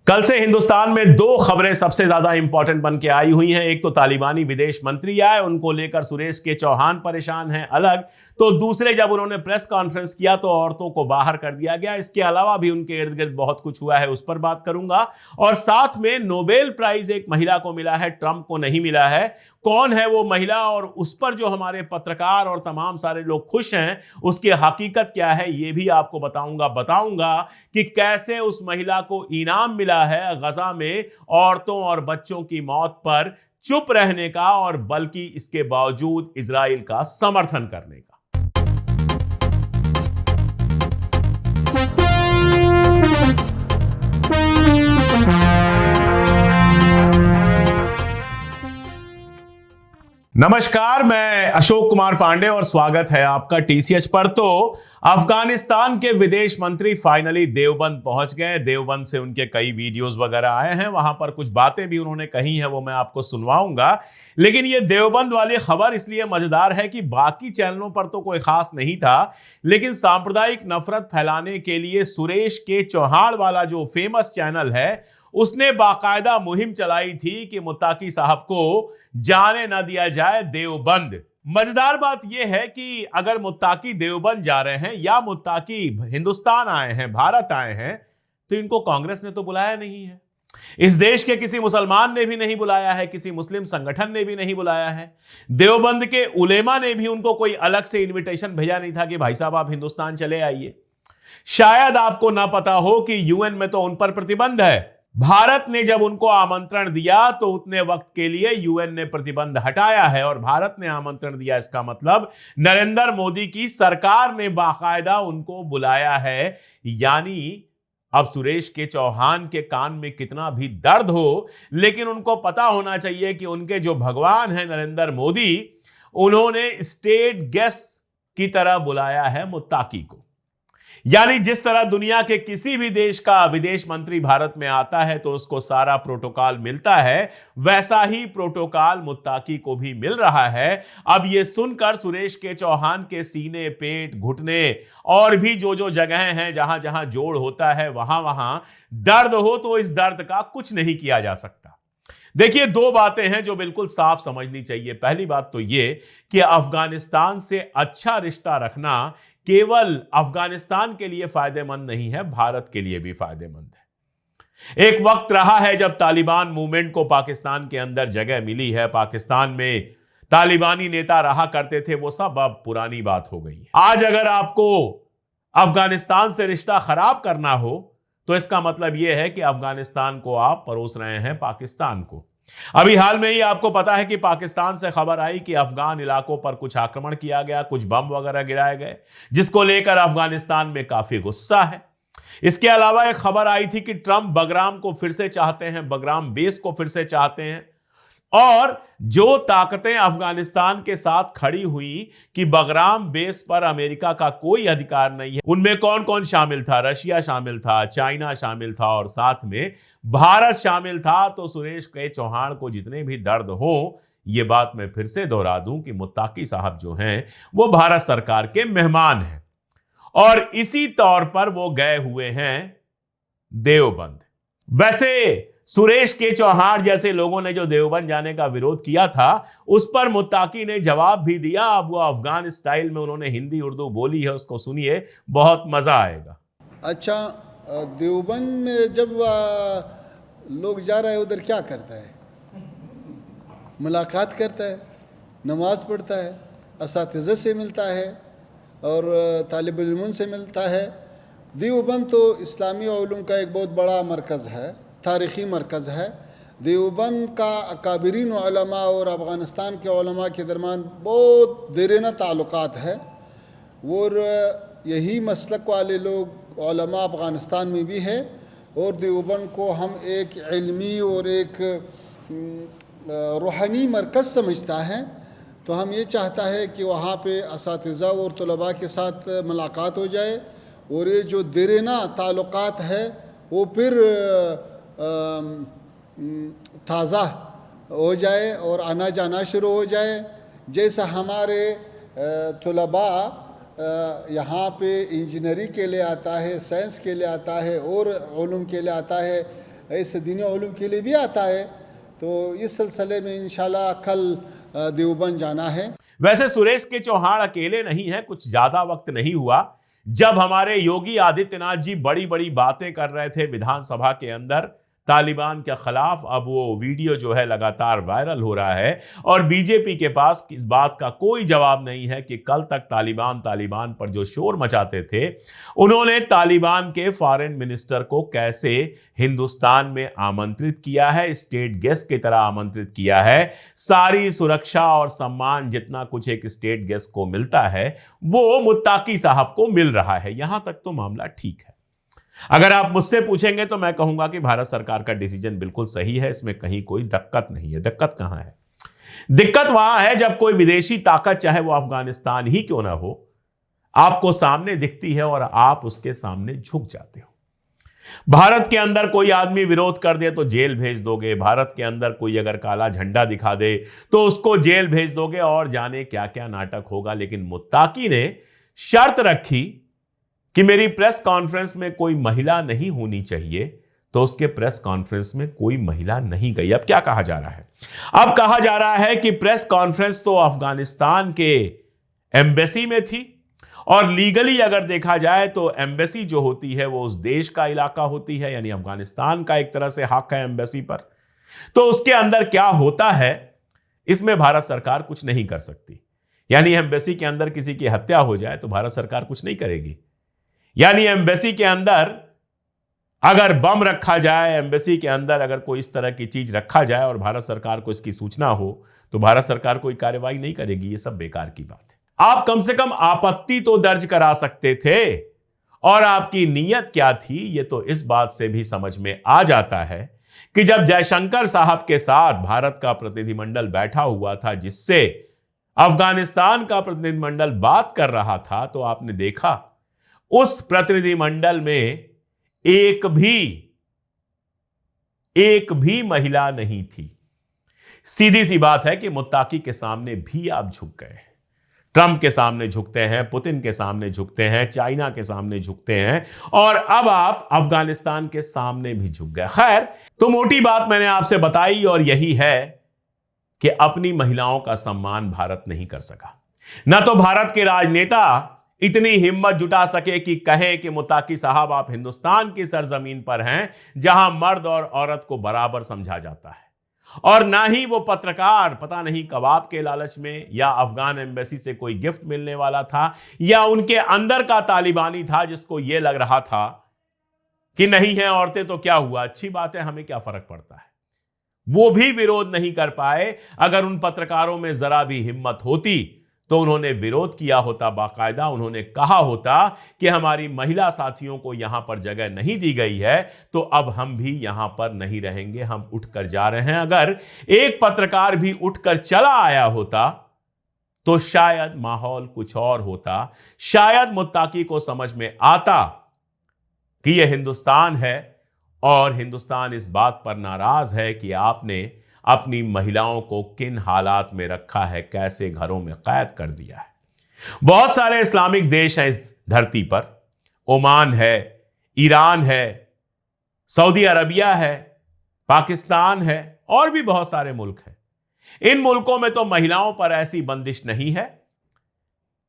कल से हिंदुस्तान में दो खबरें सबसे ज्यादा इंपॉर्टेंट बन के आई हुई हैं। एक तो तालिबानी विदेश मंत्री आए, उनको लेकर सुरेश के चौहान परेशान हैं अलग, तो दूसरे जब उन्होंने प्रेस कॉन्फ्रेंस किया तो औरतों को बाहर कर दिया गया। इसके अलावा भी उनके इर्द गिर्द बहुत कुछ हुआ है, उस पर बात करूंगा। और साथ में नोबेल प्राइज एक महिला को मिला है, ट्रंप को नहीं मिला है। कौन है वो महिला और उस पर जो हमारे पत्रकार और तमाम सारे लोग खुश हैं, उसकी हकीकत क्या है, ये भी आपको बताऊंगा कि कैसे उस महिला को इनाम मिला है गजा में औरतों और बच्चों की मौत पर चुप रहने का, और बल्कि इसके बावजूद इजराइल का समर्थन करने का। नमस्कार, मैं अशोक कुमार पांडे और स्वागत है आपका टीसीएच पर। तो अफगानिस्तान के विदेश मंत्री फाइनली देवबंद पहुंच गए। देवबंद से उनके कई वीडियोस वगैरह आए हैं, वहां पर कुछ बातें भी उन्होंने कही हैं, वो मैं आपको सुनवाऊंगा। लेकिन ये देवबंद वाली खबर इसलिए मजेदार है कि बाकी चैनलों पर तो कोई खास नहीं था, लेकिन सांप्रदायिक नफरत फैलाने के लिए सुरेश के चौहान वाला जो फेमस चैनल है, उसने बाकायदा मुहिम चलाई थी कि मुत्ताकी साहब को जाने ना दिया जाए देवबंद। मजेदार बात यह है कि अगर मुत्ताकी देवबंद जा रहे हैं या मुत्ताकी हिंदुस्तान आए हैं, भारत आए हैं, तो इनको कांग्रेस ने तो बुलाया नहीं है, इस देश के किसी मुसलमान ने भी नहीं बुलाया है, किसी मुस्लिम संगठन ने भी नहीं बुलाया है, देवबंद के उलेमा ने भी उनको कोई अलग से इन्विटेशन भेजा नहीं था कि भाई साहब आप हिंदुस्तान चले आइए। शायद आपको ना पता हो कि यूएन में तो उन पर प्रतिबंध है। भारत ने जब उनको आमंत्रण दिया तो उतने वक्त के लिए यूएन ने प्रतिबंध हटाया है, और भारत ने आमंत्रण दिया, इसका मतलब नरेंद्र मोदी की सरकार ने बाकायदा उनको बुलाया है। यानी अब सुरेश के चौहान के कान में कितना भी दर्द हो, लेकिन उनको पता होना चाहिए कि उनके जो भगवान हैं नरेंद्र मोदी, उन्होंने स्टेट गेस्ट की तरह बुलाया है मुत्ताकी को। यानी जिस तरह दुनिया के किसी भी देश का विदेश मंत्री भारत में आता है तो उसको सारा प्रोटोकॉल मिलता है, वैसा ही प्रोटोकॉल मुत्ताकी को भी मिल रहा है। अब यह सुनकर सुरेश के चौहान के सीने, पेट, घुटने और भी जो जो जगह हैं जहां जहां जोड़ होता है, वहां वहां दर्द हो, तो इस दर्द का कुछ नहीं किया जा सकता। देखिए, दो बातें हैं जो बिल्कुल साफ समझनी चाहिए। पहली बात तो यह कि अफगानिस्तान से अच्छा रिश्ता रखना केवल अफगानिस्तान के लिए फायदेमंद नहीं है, भारत के लिए भी फायदेमंद है। एक वक्त रहा है जब तालिबान मूवमेंट को पाकिस्तान के अंदर जगह मिली है, पाकिस्तान में तालिबानी नेता रहा करते थे, वो सब अब पुरानी बात हो गई है। आज अगर आपको अफगानिस्तान से रिश्ता खराब करना हो तो इसका मतलब यह है कि अफगानिस्तान को आप परोस रहे हैं पाकिस्तान को। अभी हाल में ही आपको पता है कि पाकिस्तान से खबर आई कि अफगान इलाकों पर कुछ आक्रमण किया गया, कुछ बम वगैरह गिराए गए, जिसको लेकर अफगानिस्तान में काफी गुस्सा है। इसके अलावा एक खबर आई थी कि ट्रंप बगराम को फिर से चाहते हैं, बगराम बेस को फिर से चाहते हैं, और जो ताकतें अफगानिस्तान के साथ खड़ी हुई कि बगराम बेस पर अमेरिका का कोई अधिकार नहीं है, उनमें कौन कौन शामिल था? रशिया शामिल था, चाइना शामिल था, और साथ में भारत शामिल था। तो सुरेश के चौहान को जितने भी दर्द हो, ये बात मैं फिर से दोहरा दूं कि मुत्ताकी साहब जो हैं वो भारत सरकार के मेहमान हैं, और इसी तौर पर वो गए हुए हैं देवबंद। वैसे सुरेश के चौहान जैसे लोगों ने जो देवबंद जाने का विरोध किया था, उस पर मुत्ताकी ने जवाब भी दिया। अब वो अफगान स्टाइल में उन्होंने हिंदी उर्दू बोली है, उसको सुनिए, बहुत मजा आएगा। अच्छा, देवबंद में जब लोग जा रहे हैं उधर क्या करता है? मुलाकात करता है, नमाज पढ़ता है, असातिज़ा से मिलता है और तालिब इल्म से मिलता है। देवबंद तो इस्लामी उलूम का एक बहुत बड़ा मरकज़ है, तारीख़ी मरकज़ है। देवबंद का अकाबरीन उलमा और अफ़गानिस्तान के उलमा के दरमियान बहुत देरीना ताल्लुक़ात है, और यही मसलक वाले लोग उलमा अफ़गानिस्तान में भी है। और देवबंद को हम एक इल्मी और एक रूहानी मरकज़ समझता है। तो हम ये चाहता है कि वहाँ पे असातिज़ा और तलबा के साथ मुलाकात हो जाए, और ये जो देरीना ताल्लुक़ात है वो फिर ताज़ा हो जाए और आना जाना शुरू हो जाए। जैसा हमारे तलबा यहाँ पे इंजीनियरिंग के लिए आता है, साइंस के लिए आता है और उलूम के लिए आता है, ऐसे दीनी उलूम के लिए भी आता है। तो इस सिलसिले में इंशाल्लाह कल देवबंद जाना है। वैसे सुरेश के चौहान अकेले नहीं है, कुछ ज्यादा वक्त नहीं हुआ जब हमारे योगी आदित्यनाथ जी बड़ी बड़ी बातें कर रहे थे विधानसभा के अंदर तालिबान के खिलाफ। अब वो वीडियो जो है लगातार वायरल हो रहा है और बीजेपी के पास इस बात का कोई जवाब नहीं है कि कल तक तालिबान पर जो शोर मचाते थे, उन्होंने तालिबान के फॉरेन मिनिस्टर को कैसे हिंदुस्तान में आमंत्रित किया है, स्टेट गेस्ट की तरह आमंत्रित किया है। सारी सुरक्षा और सम्मान जितना कुछ एक स्टेट गेस्ट को मिलता है वो मुत्ताकी साहब को मिल रहा है। यहां तक तो मामला ठीक है। अगर आप मुझसे पूछेंगे तो मैं कहूंगा कि भारत सरकार का डिसीजन बिल्कुल सही है, इसमें कहीं कोई दिक्कत नहीं है। दिक्कत कहां है? दिक्कत वहां है जब कोई विदेशी ताकत, चाहे वो अफगानिस्तान ही क्यों ना हो, आपको सामने दिखती है और आप उसके सामने झुक जाते हो। भारत के अंदर कोई आदमी विरोध कर दे तो जेल भेज दोगे, भारत के अंदर कोई अगर काला झंडा दिखा दे तो उसको जेल भेज दोगे और जाने क्या क्या नाटक होगा। लेकिन मुत्ताकी ने शर्त रखी कि मेरी प्रेस कॉन्फ्रेंस में कोई महिला नहीं होनी चाहिए, तो उसके प्रेस कॉन्फ्रेंस में कोई महिला नहीं गई। अब क्या कहा जा रहा है? अब कहा जा रहा है कि प्रेस कॉन्फ्रेंस तो अफगानिस्तान के एम्बेसी में थी और लीगली अगर देखा जाए तो एम्बेसी जो होती है वो उस देश का इलाका होती है, यानी अफगानिस्तान का एक तरह से हक है एम्बेसी पर। तो उसके अंदर क्या होता है इसमें भारत सरकार कुछ नहीं कर सकती। यानी एम्बेसी के अंदर किसी की हत्या हो जाए तो भारत सरकार कुछ नहीं करेगी। यानी एम्बेसी के अंदर अगर बम रखा जाए, एम्बेसी के अंदर अगर कोई इस तरह की चीज रखा जाए और भारत सरकार को इसकी सूचना हो तो भारत सरकार कोई कार्रवाई नहीं करेगी। ये सब बेकार की बात है। आप कम से कम आपत्ति तो दर्ज करा सकते थे, और आपकी नीयत क्या थी ये तो इस बात से भी समझ में आ जाता है कि जब जयशंकर साहब के साथ भारत का प्रतिनिधिमंडल बैठा हुआ था, जिससे अफगानिस्तान का प्रतिनिधिमंडल बात कर रहा था, तो आपने देखा उस प्रतिनिधिमंडल में एक भी महिला नहीं थी। सीधी सी बात है कि मुत्ताकी के सामने भी आप झुक गए। ट्रंप के सामने झुकते हैं, पुतिन के सामने झुकते हैं, चाइना के सामने झुकते हैं, और अब आप अफगानिस्तान के सामने भी झुक गए। खैर, तो मोटी बात मैंने आपसे बताई और यही है कि अपनी महिलाओं का सम्मान भारत नहीं कर सका। ना तो भारत के राजनेता इतनी हिम्मत जुटा सके कि कहे कि मुत्ताकी साहब आप हिंदुस्तान की सरजमीन पर हैं जहां मर्द और औरत को बराबर समझा जाता है, और ना ही वो पत्रकार पता नहीं कबाब के लालच में या अफगान एम्बेसी से कोई गिफ्ट मिलने वाला था या उनके अंदर का तालिबानी था जिसको ये लग रहा था कि नहीं है औरतें तो क्या हुआ, अच्छी बात है, हमें क्या फर्क पड़ता है। वो भी विरोध नहीं कर पाए। अगर उन पत्रकारों में जरा भी हिम्मत होती तो उन्होंने विरोध किया होता बाकायदा। उन्होंने कहा होता कि हमारी महिला साथियों को यहां पर जगह नहीं दी गई है तो अब हम भी यहां पर नहीं रहेंगे, हम उठकर जा रहे हैं। अगर एक पत्रकार भी उठकर चला आया होता तो शायद माहौल कुछ और होता। शायद मुत्ताकी को समझ में आता कि यह हिंदुस्तान है और हिंदुस्तान इस बात पर नाराज है कि आपने अपनी महिलाओं को किन हालात में रखा है, कैसे घरों में कैद कर दिया है। बहुत सारे इस्लामिक देश हैं इस धरती पर। ओमान है, ईरान है, सऊदी अरबिया है, पाकिस्तान है और भी बहुत सारे मुल्क हैं। इन मुल्कों में तो महिलाओं पर ऐसी बंदिश नहीं है।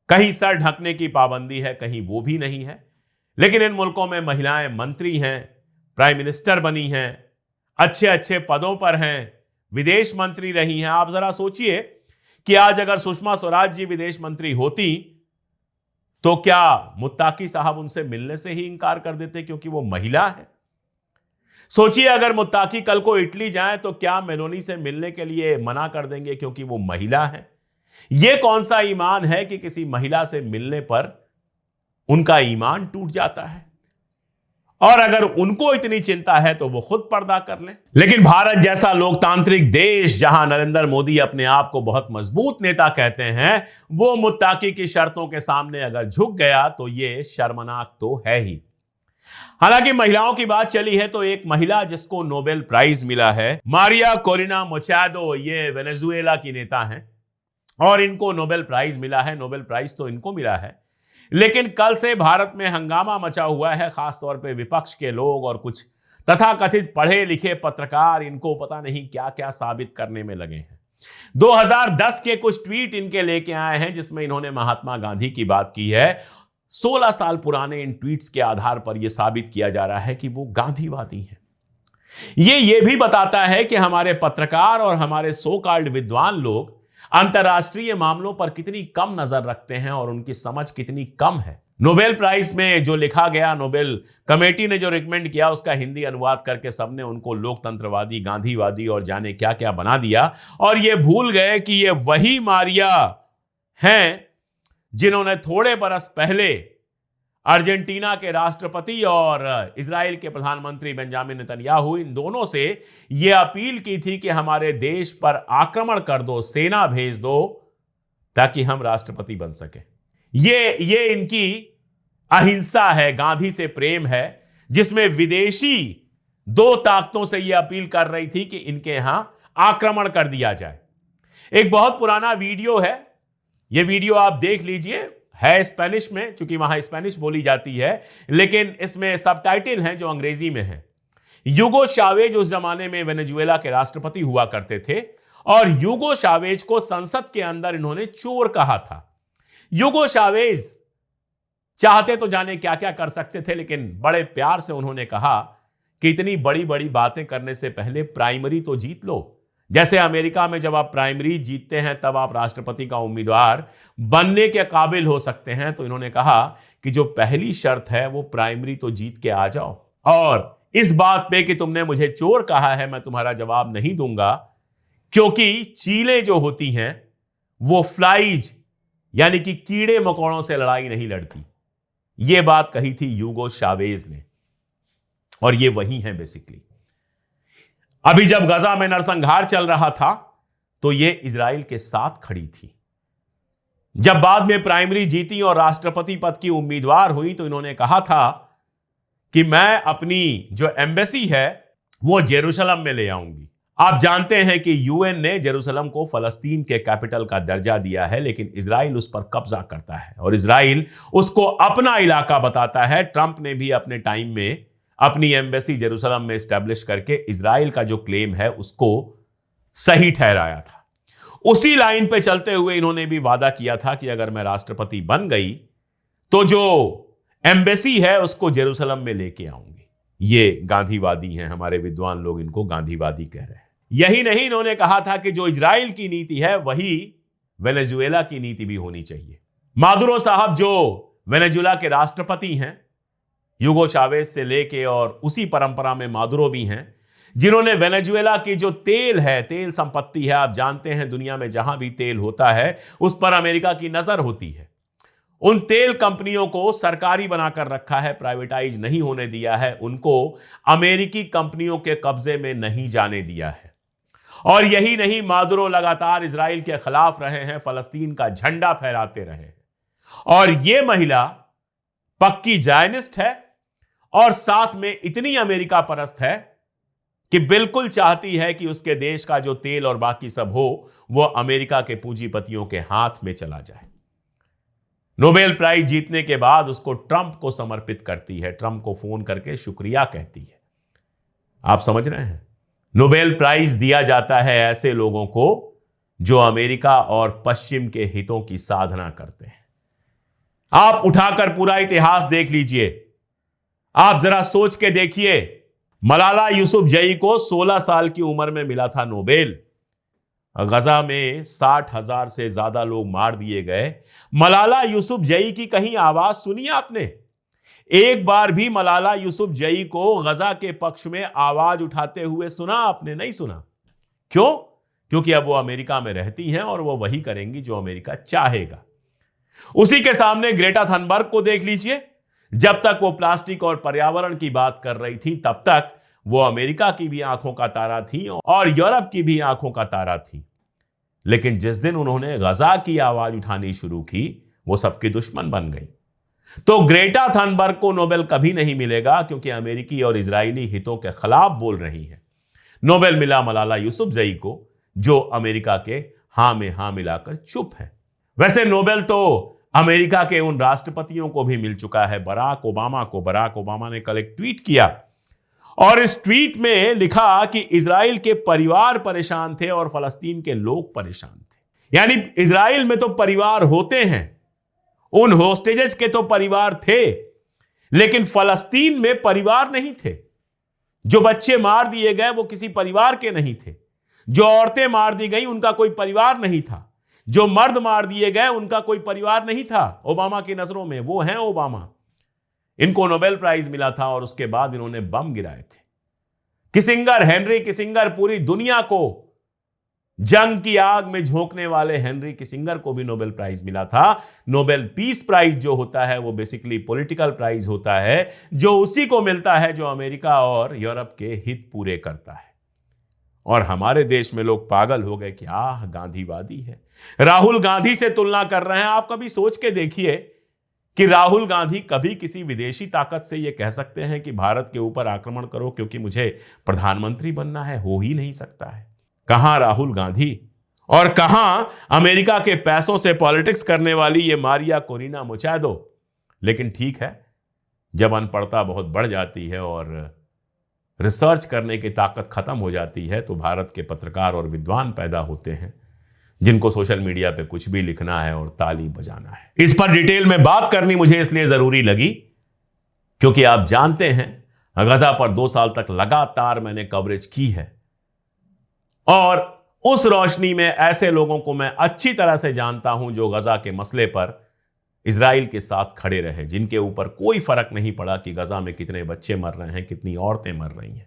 कहीं सर ढकने की पाबंदी है, कहीं वो भी नहीं है। लेकिन इन मुल्कों में महिलाएं मंत्री हैं, प्राइम मिनिस्टर बनी हैं, अच्छे अच्छे पदों पर हैं, विदेश मंत्री रही हैं। आप जरा सोचिए कि आज अगर सुषमा स्वराज जी विदेश मंत्री होती तो क्या मुत्ताकी साहब उनसे मिलने से ही इंकार कर देते क्योंकि वो महिला है? सोचिए अगर मुत्ताकी कल को इटली जाए तो क्या मेलोनी से मिलने के लिए मना कर देंगे क्योंकि वो महिला है? यह कौन सा ईमान है कि किसी महिला से मिलने पर उनका ईमान टूट जाता है? और अगर उनको इतनी चिंता है तो वो खुद पर्दा कर लें। लेकिन भारत जैसा लोकतांत्रिक देश जहां नरेंद्र मोदी अपने आप को बहुत मजबूत नेता कहते हैं, वो मुत्ताकी की शर्तों के सामने अगर झुक गया तो ये शर्मनाक तो है ही। हालांकि महिलाओं की बात चली है तो एक महिला जिसको नोबेल प्राइज मिला है, मारिया कोरिना मचाडो, ये वेनेजुएला की नेता हैं और इनको नोबेल प्राइज मिला है। नोबेल प्राइज तो इनको मिला है, लेकिन कल से भारत में हंगामा मचा हुआ है, खासतौर पे विपक्ष के लोग और कुछ तथा कथित पढ़े लिखे पत्रकार इनको पता नहीं क्या क्या साबित करने में लगे हैं। 2010 के कुछ ट्वीट इनके लेके आए हैं जिसमें इन्होंने महात्मा गांधी की बात की है। 16 साल पुराने इन ट्वीट्स के आधार पर यह साबित किया जा रहा है कि वो गांधीवादी हैं। ये भी बताता है कि हमारे पत्रकार और हमारे सो कॉल्ड विद्वान लोग अंतर्राष्ट्रीय मामलों पर कितनी कम नजर रखते हैं और उनकी समझ कितनी कम है। नोबेल प्राइज में जो लिखा गया, नोबेल कमेटी ने जो रिकमेंड किया, उसका हिंदी अनुवाद करके सबने उनको लोकतंत्रवादी, गांधीवादी और जाने क्या क्या बना दिया और ये भूल गए कि ये वही मारिया हैं जिन्होंने थोड़े बरस पहले अर्जेंटीना के राष्ट्रपति और इजराइल के प्रधानमंत्री बेंजामिन नेतन्याहू, इन दोनों से यह अपील की थी कि हमारे देश पर आक्रमण कर दो, सेना भेज दो ताकि हम राष्ट्रपति बन सके। ये इनकी अहिंसा है, गांधी से प्रेम है, जिसमें विदेशी दो ताकतों से यह अपील कर रही थी कि इनके यहां आक्रमण कर दिया जाए। एक बहुत पुराना वीडियो है, यह वीडियो आप देख लीजिए, है स्पेनिश में, चूंकि वहां स्पेनिश बोली जाती है, लेकिन इसमें सबटाइटल हैं जो अंग्रेजी में हैं। यूगो चावेज उस जमाने में वेनेजुएला के राष्ट्रपति हुआ करते थे और यूगो चावेज को संसद के अंदर इन्होंने चोर कहा था। यूगो चावेज चाहते तो जाने क्या क्या कर सकते थे, लेकिन बड़े प्यार से उन्होंने कहा कि इतनी बड़ी बड़ी बातें करने से पहले प्राइमरी तो जीत लो। जैसे अमेरिका में जब आप प्राइमरी जीतते हैं तब आप राष्ट्रपति का उम्मीदवार बनने के काबिल हो सकते हैं। तो इन्होंने कहा कि जो पहली शर्त है वो प्राइमरी तो जीत के आ जाओ। और इस बात पे कि तुमने मुझे चोर कहा है, मैं तुम्हारा जवाब नहीं दूंगा, क्योंकि चीलें जो होती हैं वो फ्लाइज यानी कि कीड़े मकोड़ों से लड़ाई नहीं लड़ती। यह बात कही थी यूगो चावेज ने और ये वही है बेसिकली। अभी जब गजा में नरसंहार चल रहा था तो ये इजराइल के साथ खड़ी थी। जब बाद में प्राइमरी जीती और राष्ट्रपति पद की उम्मीदवार हुई तो इन्होंने कहा था कि मैं अपनी जो एम्बेसी है वो जेरूशलम में ले आऊंगी। आप जानते हैं कि यूएन ने जेरूशलम को फलस्तीन के कैपिटल का दर्जा दिया है, लेकिन इजराइल उस पर कब्जा करता है और इजराइल उसको अपना इलाका बताता है। ट्रंप ने भी अपने टाइम में अपनी एम्बेसी जेरूशलम में एस्टैब्लिश करके इजराइल का जो क्लेम है उसको सही ठहराया था। उसी लाइन पे चलते हुए इन्होंने भी वादा किया था कि अगर मैं राष्ट्रपति बन गई तो जो एम्बेसी है उसको जेरूशलम में लेके आऊंगी। ये गांधीवादी हैं, हमारे विद्वान लोग इनको गांधीवादी कह रहे हैं। यही नहीं, इन्होंने कहा था कि जो इजराइल की नीति है वही वेनेजुएला की नीति भी होनी चाहिए। मादुरो साहब जो वेनेजुएला के राष्ट्रपति हैं, यूगो चावेज से लेके और उसी परंपरा में मादुरो भी हैं, जिन्होंने वेनेजुएला की जो तेल है, तेल संपत्ति है, आप जानते हैं दुनिया में जहां भी तेल होता है उस पर अमेरिका की नजर होती है। उन तेल कंपनियों को सरकारी बनाकर रखा है, प्राइवेटाइज नहीं होने दिया है, उनको अमेरिकी कंपनियों के कब्जे में नहीं जाने दिया है। और यही नहीं, मादुरो लगातार इजराइल के खिलाफ रहे हैं, फलस्तीन का झंडा फहराते रहे हैं। और यह महिला पक्की जायनिस्ट है और साथ में इतनी अमेरिका परस्त है कि बिल्कुल चाहती है कि उसके देश का जो तेल और बाकी सब हो वो अमेरिका के पूंजीपतियों के हाथ में चला जाए। नोबेल प्राइज जीतने के बाद उसको ट्रंप को समर्पित करती है, ट्रंप को फोन करके शुक्रिया कहती है। आप समझ रहे हैं, नोबेल प्राइज दिया जाता है ऐसे लोगों को जो अमेरिका और पश्चिम के हितों की साधना करते हैं। आप उठाकर पूरा इतिहास देख लीजिए, आप जरा सोच के देखिए। मलाला यूसुफजई को 16 साल की उम्र में मिला था नोबेल। गजा में 60,000 से ज्यादा लोग मार दिए गए। मलाला यूसुफजई की कहीं आवाज सुनी आपने? एक बार भी मलाला यूसुफजई को गजा के पक्ष में आवाज उठाते हुए सुना आपने? नहीं सुना। क्यों? क्योंकि अब वो अमेरिका में रहती हैं और वो वही करेंगी जो अमेरिका चाहेगा। उसी के सामने ग्रेटा थनबर्ग को देख लीजिए। जब तक वो प्लास्टिक और पर्यावरण की बात कर रही थी तब तक वो अमेरिका की भी आंखों का तारा थी और यूरोप की भी आंखों का तारा थी। लेकिन जिस दिन उन्होंने गजा की आवाज उठानी शुरू की वो सबकी दुश्मन बन गई। तो ग्रेटा थनबर्ग को नोबेल कभी नहीं मिलेगा क्योंकि अमेरिकी और इजरायली हितों के खिलाफ बोल रही है। नोबेल मिला मलाला यूसुफजई को जो अमेरिका के हां में हां मिलाकर चुप है। वैसे नोबेल तो अमेरिका के उन राष्ट्रपतियों को भी मिल चुका है। बराक ओबामा ने कल एक ट्वीट किया और इस ट्वीट में लिखा कि इजराइल के परिवार परेशान थे और फलस्तीन के लोग परेशान थे। यानी इजराइल में तो परिवार होते हैं, उन होस्टेजेस के तो परिवार थे, लेकिन फलस्तीन में परिवार नहीं थे। जो बच्चे मार दिए गए वो किसी परिवार के नहीं थे, जो औरतें मार दी गई उनका कोई परिवार नहीं था, जो मर्द मार दिए गए उनका कोई परिवार नहीं था। ओबामा की नजरों में वो हैं ओबामा। इनको नोबेल प्राइज मिला था और उसके बाद इन्होंने बम गिराए थे। किसिंगर, हेनरी किसिंगर, पूरी दुनिया को जंग की आग में झोंकने वाले हेनरी किसिंगर को भी नोबेल प्राइज मिला था। नोबेल पीस प्राइज जो होता है वो बेसिकली पॉलिटिकल प्राइज होता है, जो उसी को मिलता है जो अमेरिका और यूरोप के हित पूरे करता है। और हमारे देश में लोग पागल हो गए कि आह गांधीवादी है, राहुल गांधी से तुलना कर रहे हैं। आप कभी सोच के देखिए कि राहुल गांधी कभी किसी विदेशी ताकत से यह कह सकते हैं कि भारत के ऊपर आक्रमण करो क्योंकि मुझे प्रधानमंत्री बनना है? हो ही नहीं सकता है। कहां राहुल गांधी और कहां अमेरिका के पैसों से पॉलिटिक्स करने वाली ये मारिया कोरिना मचाडो। लेकिन ठीक है, जब अनपढ़ता बहुत बढ़ जाती है और रिसर्च करने की ताकत खत्म हो जाती है तो भारत के पत्रकार और विद्वान पैदा होते हैं जिनको सोशल मीडिया पे कुछ भी लिखना है और ताली बजाना है। इस पर डिटेल में बात करनी मुझे इसलिए जरूरी लगी क्योंकि आप जानते हैं गजा पर 2 साल तक लगातार मैंने कवरेज की है और उस रोशनी में ऐसे लोगों को मैं अच्छी तरह से जानता हूं जो गजा के मसले पर इजराइल के साथ खड़े रहे, जिनके ऊपर कोई फर्क नहीं पड़ा कि गजा में कितने बच्चे मर रहे हैं, कितनी औरतें मर रही हैं,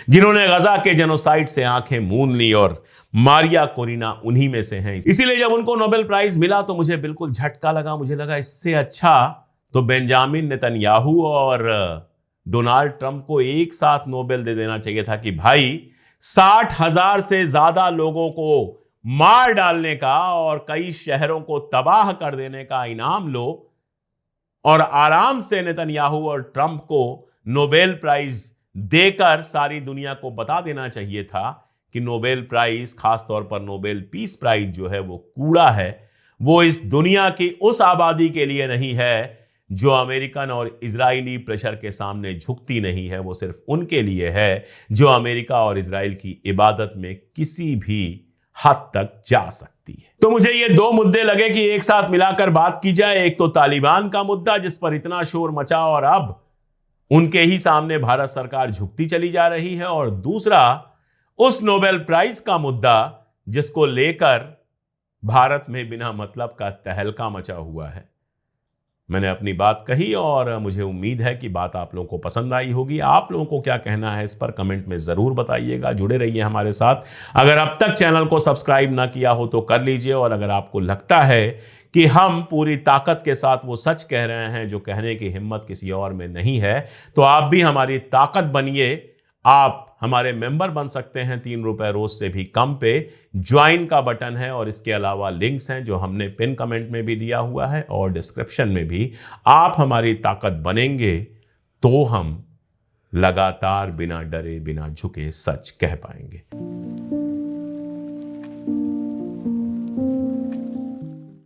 जिन्होंने गजा के जेनोसाइड से आंखें मूंद ली। और मारिया कोरिना उन्हीं में से हैं। इसीलिए जब उनको नोबेल प्राइज मिला तो मुझे बिल्कुल झटका लगा। मुझे लगा इससे अच्छा तो बेंजामिन नेतन्याहू और डोनाल्ड ट्रंप को एक साथ नोबेल दे देना चाहिए था कि भाई 60,000 से ज्यादा लोगों को मार डालने का और कई शहरों को तबाह कर देने का इनाम लो और आराम से नेतन्याहू और ट्रंप को नोबेल प्राइज देकर सारी दुनिया को बता देना चाहिए था कि नोबेल प्राइज, खासतौर पर नोबेल पीस प्राइज जो है वो कूड़ा है। वो इस दुनिया की उस आबादी के लिए नहीं है जो अमेरिकन और इजरायली प्रेशर के सामने झुकती नहीं है। वो सिर्फ उनके लिए है जो अमेरिका और इजराइल की इबादत में किसी भी हद तक जा सकती है। तो मुझे ये 2 मुद्दे लगे कि एक साथ मिलाकर बात की जाए। एक तो तालिबान का मुद्दा जिस पर इतना शोर मचा और अब उनके ही सामने भारत सरकार झुकती चली जा रही है, और दूसरा उस नोबेल प्राइज का मुद्दा जिसको लेकर भारत में बिना मतलब का तहलका मचा हुआ है। मैंने अपनी बात कही और मुझे उम्मीद है कि बात आप लोगों को पसंद आई होगी। आप लोगों को क्या कहना है इस पर कमेंट में ज़रूर बताइएगा। जुड़े रहिए हमारे साथ। अगर अब तक चैनल को सब्सक्राइब ना किया हो तो कर लीजिए, और अगर आपको लगता है कि हम पूरी ताकत के साथ वो सच कह रहे हैं जो कहने की हिम्मत किसी और में नहीं है, तो आप भी हमारी ताकत बनिए। आप हमारे मेंबर बन सकते हैं 3 रुपए रोज से भी कम पे। ज्वाइन का बटन है और इसके अलावा लिंक्स हैं जो हमने पिन कमेंट में भी दिया हुआ है और डिस्क्रिप्शन में भी। आप हमारी ताकत बनेंगे तो हम लगातार बिना डरे बिना झुके सच कह पाएंगे।